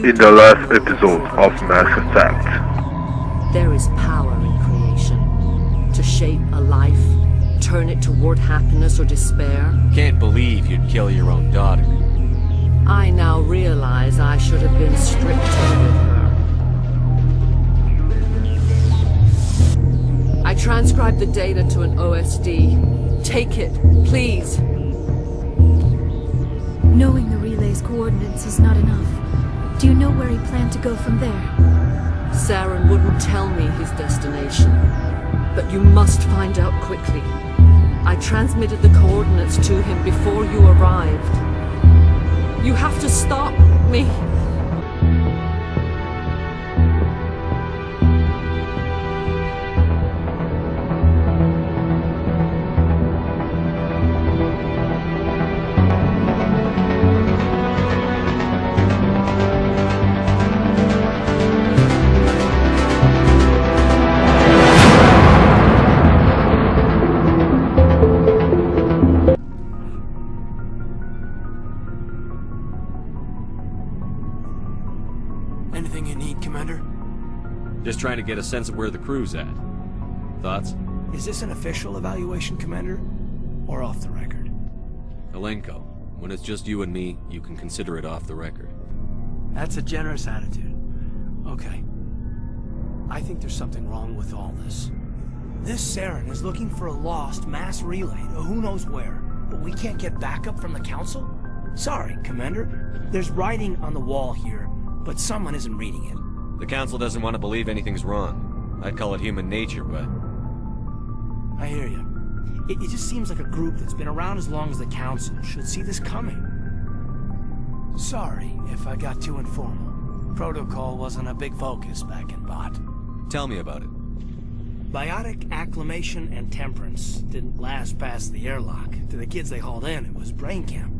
in the last episode of Mass Effect. There is power in creation. To shape a life, turn it toward happiness or despair. Can't believe you'd kill your own daughter. I now realize I should have been stricter with her. I transcribed the data to an OSD. Take it, please. Knowing the relay's coordinates is not enough. Do you know where he planned to go from there? Saren wouldn't tell me his destination. But you must find out quickly. I transmitted the coordinates to him before you arrived. You have to stop me. Anything you need, Commander? Just trying to get a sense of where the crew's at. Thoughts? Is this an official evaluation, Commander? Or off the record? Alenko, when it's just you and me, you can consider it off the record. That's a generous attitude. Okay. I think there's something wrong with all this. This Saren is looking for a lost mass relay to who knows where, but we can't get backup from the Council? Sorry, Commander. There's writing on the wall here, but someone isn't reading it. The Council doesn't want to believe anything's wrong. I'd call it human nature, but... I hear you. It just seems like a group that's been around as long as the Council should see this coming. Sorry if I got too informal. Protocol wasn't a big focus back in Bot. Tell me about it. Biotic acclimation and temperance didn't last past the airlock. To the kids they hauled in, it was brain camp.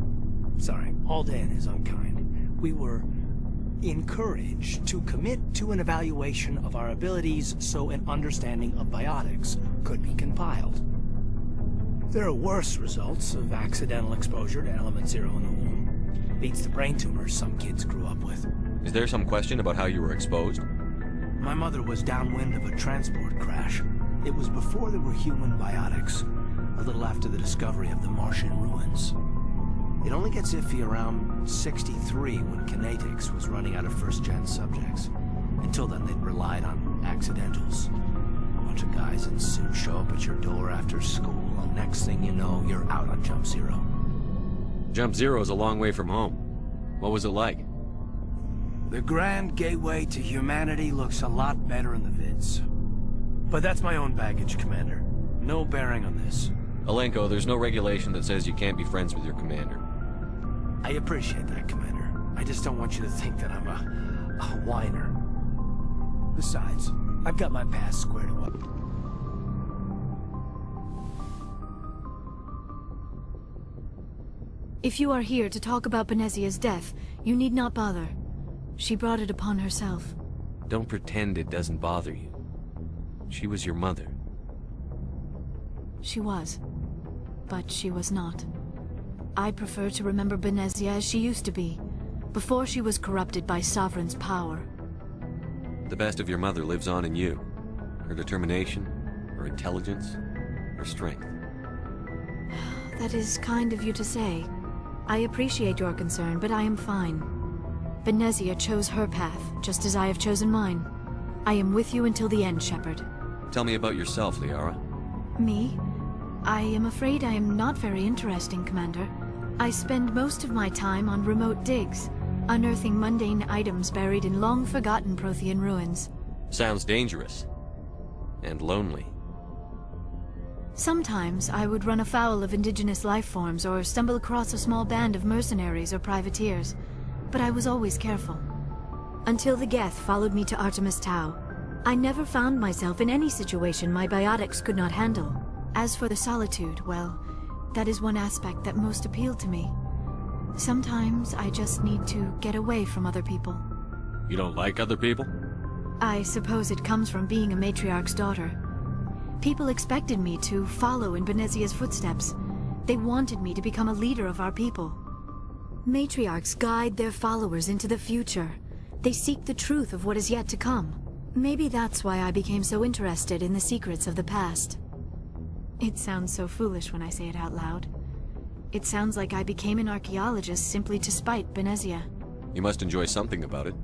Sorry, hauled in is unkind. We were encouraged to commit to an evaluation of our abilities so an understanding of biotics could be compiled. There are worse results of accidental exposure to element 0 in the womb. Beats the brain tumors some kids grew up with. Is there some question about how you were exposed? My mother was downwind of a transport crash. It was before there were human biotics, a little after the discovery of the Martian ruins. It only gets iffy around 63 when kinetics was running out of first-gen subjects. Until then, they'd relied on accidentals. A bunch of guys in suits show up at your door after school, and next thing you know, you're out on Jump Zero. Jump Zero's a long way from home. What was it like? The grand gateway to humanity looks a lot better in the vids. But that's my own baggage, Commander. No bearing on this. Alenko, there's no regulation that says you can't be friends with your commander. I appreciate that, Commander. I just don't want you to think that I'm a whiner. Besides, I've got my past squared away. If you are here to talk about Benezia's death, you need not bother. She brought it upon herself. Don't pretend it doesn't bother you. She was your mother. She was. But she was not. I prefer to remember Benezia as she used to be, before she was corrupted by Sovereign's power. The best of your mother lives on in you. Her determination, her intelligence, her strength. That is kind of you to say. I appreciate your concern, but I am fine. Benezia chose her path, just as I have chosen mine. I am with you until the end, Shepard. Tell me about yourself, Liara. Me? I am afraid I am not very interesting, Commander. I spend most of my time on remote digs, unearthing mundane items buried in long-forgotten Prothean ruins. Sounds dangerous. And lonely. Sometimes I would run afoul of indigenous life forms or stumble across a small band of mercenaries or privateers, but I was always careful. Until the Geth followed me to Artemis Tau, I never found myself in any situation my biotics could not handle. As for the solitude, well, that is one aspect that most appealed to me. Sometimes I just need to get away from other people. You don't like other people? I suppose it comes from being a matriarch's daughter. People expected me to follow in Benezia's footsteps. They wanted me to become a leader of our people. Matriarchs guide their followers into the future. They seek the truth of what is yet to come. Maybe that's why I became so interested in the secrets of the past. It sounds so foolish when I say it out loud. It sounds like I became an archaeologist simply to spite Benezia. You must enjoy something about it.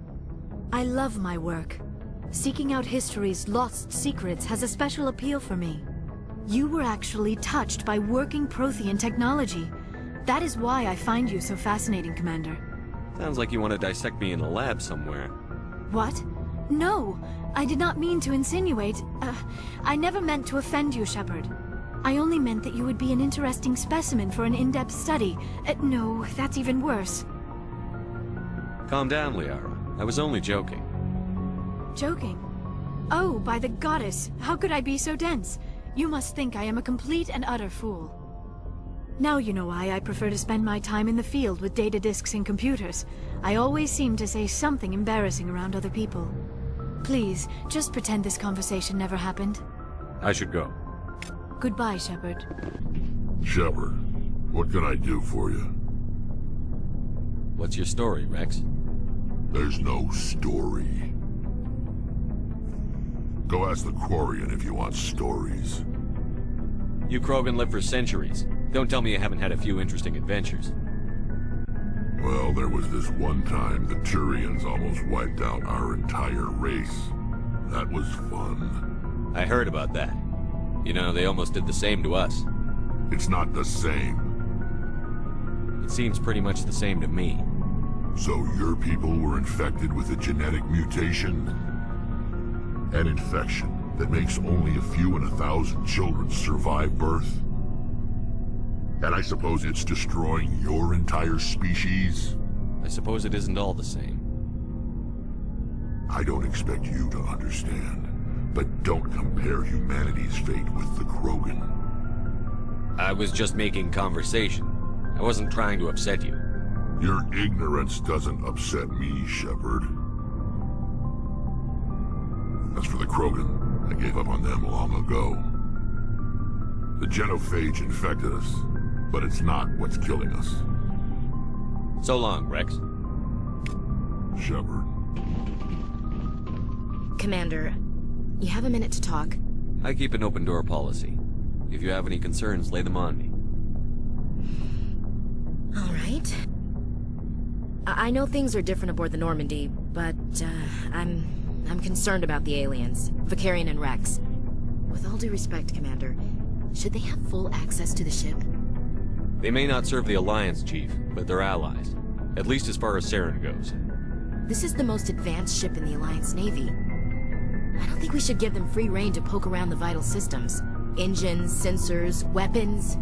I love my work. Seeking out history's lost secrets has a special appeal for me. You were actually touched by working Prothean technology. That is why I find you so fascinating, Commander. Sounds like you want to dissect me in a lab somewhere. What? No, I did not mean to insinuate. I never meant to offend you, Shepard. I only meant that you would be an interesting specimen for an in-depth study. No, that's even worse. Calm down, Liara. I was only joking. Joking? Oh, by the goddess, how could I be so dense? You must think I am a complete and utter fool. Now you know why I prefer to spend my time in the field with data disks and computers. I always seem to say something embarrassing around other people. Please, just pretend this conversation never happened. I should go. Goodbye, Shepard. Shepard, what can I do for you? What's your story, Rex? There's no story. Go ask the Quarian if you want stories. You Krogan lived for centuries. Don't tell me you haven't had a few interesting adventures. Well, there was this one time the Turians almost wiped out our entire race. That was fun. I heard about that. You know, they almost did the same to us. It's not the same. It seems pretty much the same to me. So your people were infected with a genetic mutation? An infection that makes only a few in 1,000 children survive birth? And I suppose it's destroying your entire species? I suppose it isn't all the same. I don't expect you to understand, but don't compare humanity's fate with the Krogan. I was just making conversation. I wasn't trying to upset you. Your ignorance doesn't upset me, Shepard. As for the Krogan, I gave up on them long ago. The genophage infected us, but it's not what's killing us. So long, Rex. Shepard. Commander, you have a minute to talk? I keep an open door policy. If you have any concerns, lay them on me. All right. I know things are different aboard the Normandy, but I'm concerned about the aliens, Vicarian and Rex. With all due respect, Commander, should they have full access to the ship? They may not serve the Alliance, Chief, but they're allies. At least as far as Saren goes. This is the most advanced ship in the Alliance Navy. I don't think we should give them free rein to poke around the vital systems. Engines, sensors, weapons.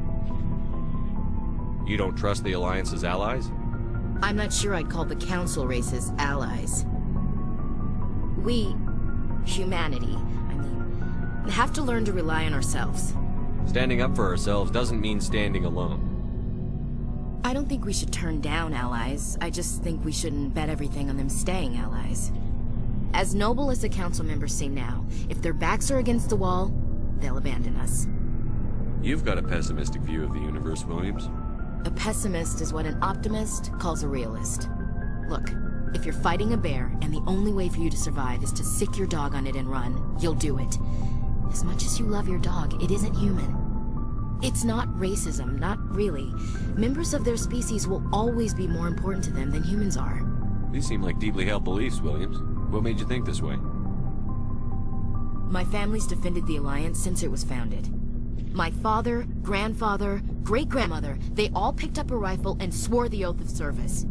You don't trust the Alliance's allies? I'm not sure I'd call the Council races allies. We, humanity, have to learn to rely on ourselves. Standing up for ourselves doesn't mean standing alone. I don't think we should turn down allies. I just think we shouldn't bet everything on them staying allies. As noble as the Council members seem now, if their backs are against the wall, they'll abandon us. You've got a pessimistic view of the universe, Williams. A pessimist is what an optimist calls a realist. Look, if you're fighting a bear and the only way for you to survive is to sick your dog on it and run, you'll do it. As much as you love your dog, it isn't human. It's not racism, not really. Members of their species will always be more important to them than humans are. These seem like deeply held beliefs, Williams. What made you think this way? My family's defended the Alliance since it was founded. My father, grandfather, great-grandmother, they all picked up a rifle and swore the oath of service.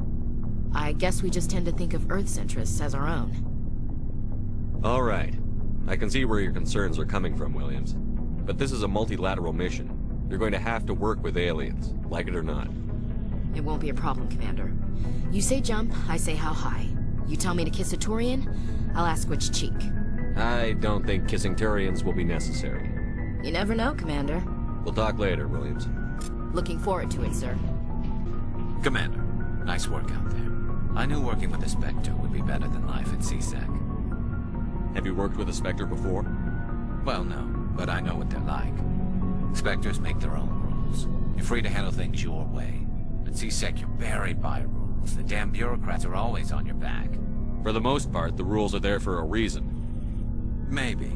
I guess we just tend to think of Earth's interests as our own. All right. I can see where your concerns are coming from, Williams. But this is a multilateral mission. You're going to have to work with aliens, like it or not. It won't be a problem, Commander. You say jump, I say how high. You tell me to kiss a Turian, I'll ask which cheek. I don't think kissing Turians will be necessary. You never know, Commander. We'll talk later, Williams. Looking forward to it, sir. Commander, nice work out there. I knew working with a Spectre would be better than life at CSEC. Have you worked with a Spectre before? Well, no, but I know what they're like. Spectres make their own rules. You're free to handle things your way. At CSEC, you're buried by rules. The damn bureaucrats are always on your back. For the most part, the rules are there for a reason. Maybe.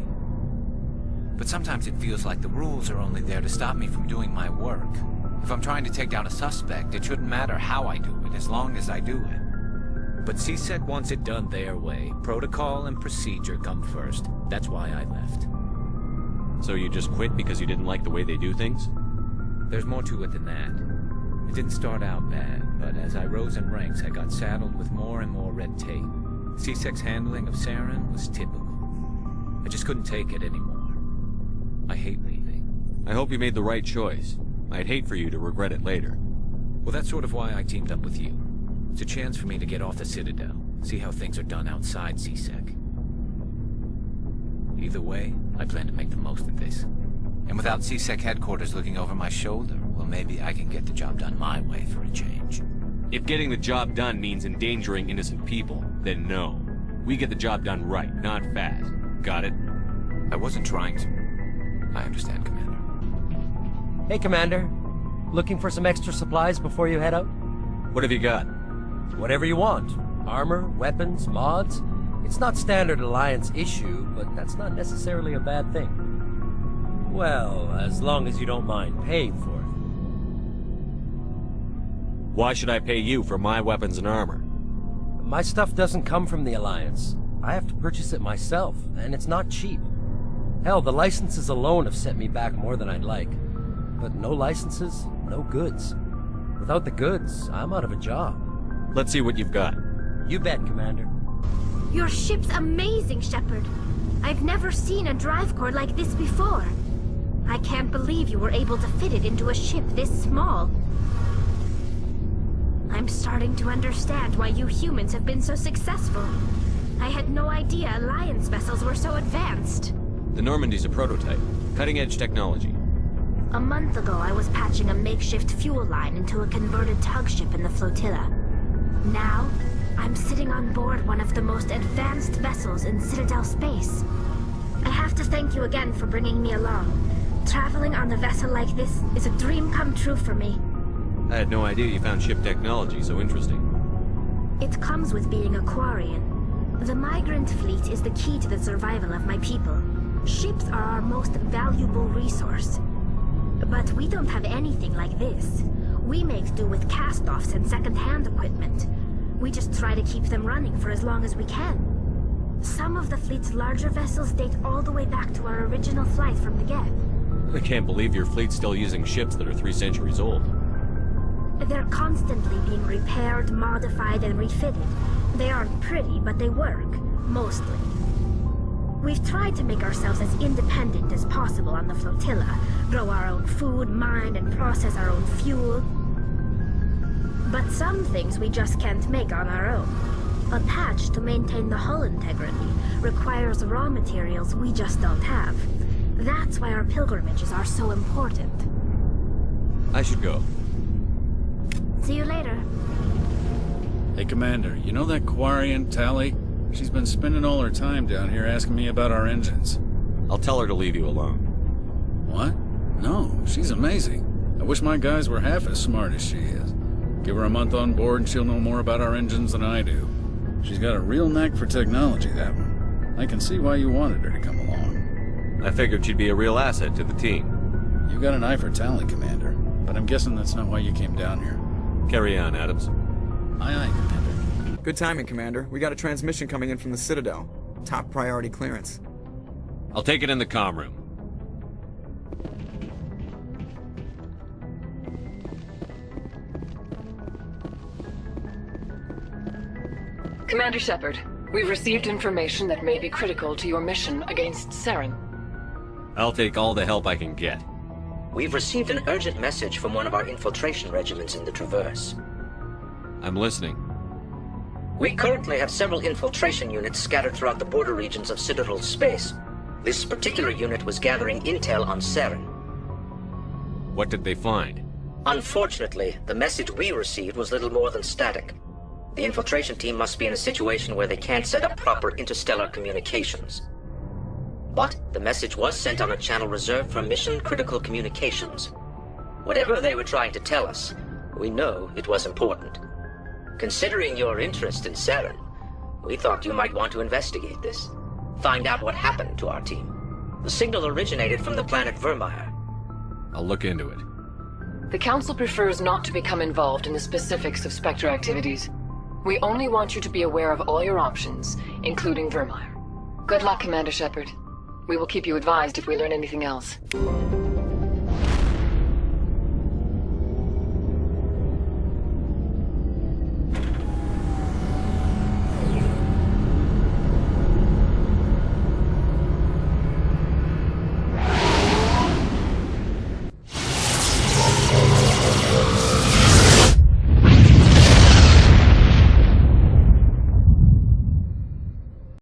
But sometimes it feels like the rules are only there to stop me from doing my work. If I'm trying to take down a suspect, it shouldn't matter how I do it, as long as I do it. But CSEC wants it done their way. Protocol and procedure come first. That's why I left. So you just quit because you didn't like the way they do things? There's more to it than that. It didn't start out bad, but as I rose in ranks, I got saddled with more and more red tape. CSEC's handling of Saren was typical. I just couldn't take it anymore. I hate leaving. I hope you made the right choice. I'd hate for you to regret it later. Well, that's sort of why I teamed up with you. It's a chance for me to get off the Citadel, see how things are done outside CSEC. Either way, I plan to make the most of this. And without CSEC headquarters looking over my shoulder, well, maybe I can get the job done my way for a change. If getting the job done means endangering innocent people, then no. We get the job done right, not fast. Got it? I wasn't trying to. I understand, Commander. Hey, Commander. Looking for some extra supplies before you head out? What have you got? Whatever you want. Armor, weapons, mods. It's not standard Alliance issue, but that's not necessarily a bad thing. Well, as long as you don't mind paying for it. Why should I pay you for my weapons and armor? My stuff doesn't come from the Alliance. I have to purchase it myself, and it's not cheap. Hell, the licenses alone have set me back more than I'd like. But no licenses, no goods. Without the goods, I'm out of a job. Let's see what you've got. You bet, Commander. Your ship's amazing, Shepard. I've never seen a drive core like this before. I can't believe you were able to fit it into a ship this small. I'm starting to understand why you humans have been so successful. I had no idea Alliance vessels were so advanced. The Normandy's a prototype. Cutting-edge technology. A month ago, I was patching a makeshift fuel line into a converted tug ship in the flotilla. Now, I'm sitting on board one of the most advanced vessels in Citadel space. I have to thank you again for bringing me along. Traveling on a vessel like this is a dream come true for me. I had no idea you found ship technology so interesting. It comes with being a Quarian. The migrant fleet is the key to the survival of my people. Ships are our most valuable resource. But we don't have anything like this. We make do with cast-offs and second-hand equipment. We just try to keep them running for as long as we can. Some of the fleet's larger vessels date all the way back to our original flight from the Geth. I can't believe your fleet's still using ships that are 3 centuries old. They're constantly being repaired, modified, and refitted. They aren't pretty, but they work. Mostly. We've tried to make ourselves as independent as possible on the flotilla, grow our own food, mine, and process our own fuel. But some things we just can't make on our own. A patch to maintain the hull integrity requires raw materials we just don't have. That's why our pilgrimages are so important. I should go. See you later. Hey, Commander, you know that Quarian, Tally? She's been spending all her time down here asking me about our engines. I'll tell her to leave you alone. What? No, she's amazing. I wish my guys were half as smart as she is. Give her a month on board and she'll know more about our engines than I do. She's got a real knack for technology, that one. I can see why you wanted her to come along. I figured she'd be a real asset to the team. You got an eye for Tally, Commander, but I'm guessing that's not why you came down here. Carry on, Adams. Aye, aye, Commander. Good timing, Commander. We got a transmission coming in from the Citadel. Top priority clearance. I'll take it in the comm room. Commander Shepard, we've received information that may be critical to your mission against Saren. I'll take all the help I can get. We've received an urgent message from one of our infiltration regiments in the Traverse. I'm listening. We currently have several infiltration units scattered throughout the border regions of Citadel space. This particular unit was gathering intel on Saren. What did they find? Unfortunately, the message we received was little more than static. The infiltration team must be in a situation where they can't set up proper interstellar communications. But the message was sent on a channel reserved for mission-critical communications. Whatever they were trying to tell us, we know it was important. Considering your interest in Saren, We thought you might want to investigate this. Find out what happened to our team. The signal originated from the planet Virmire. I'll look into it. The Council prefers not to become involved in the specifics of Spectre activities. We only want you to be aware of all your options, including Virmire. Good luck, Commander Shepard. We will keep you advised if we learn anything else.